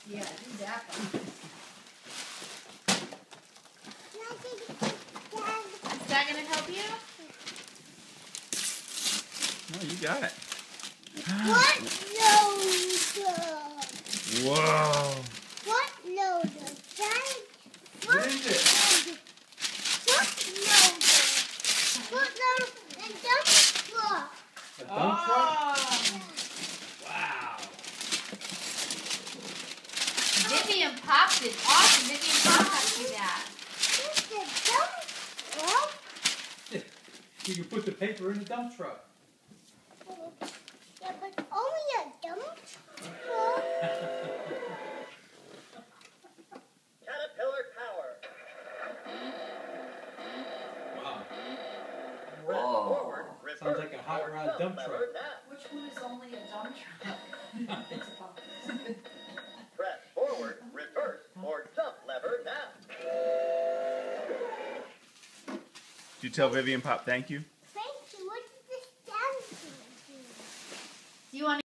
Yeah, do that one. Is that gonna help you? No, you got it. What loader? Whoa. What loader? What is it? What loader? What loader? And dump truck. A dump truck? Oh, Wow. Vivian Pop did awesome. Vivian Pop got you that. It's a dump truck. You can put the paper in the dump truck. Yeah, but only a dump truck. Caterpillar Power. Wow. Press forward, reverse, Sounds like a hot or rod jump dump lever truck. now. Which one is only a dump truck? Press forward, reverse, or jump lever now. Did you tell Vivian Pop thank you? Thank you. What did this stand for? Do you want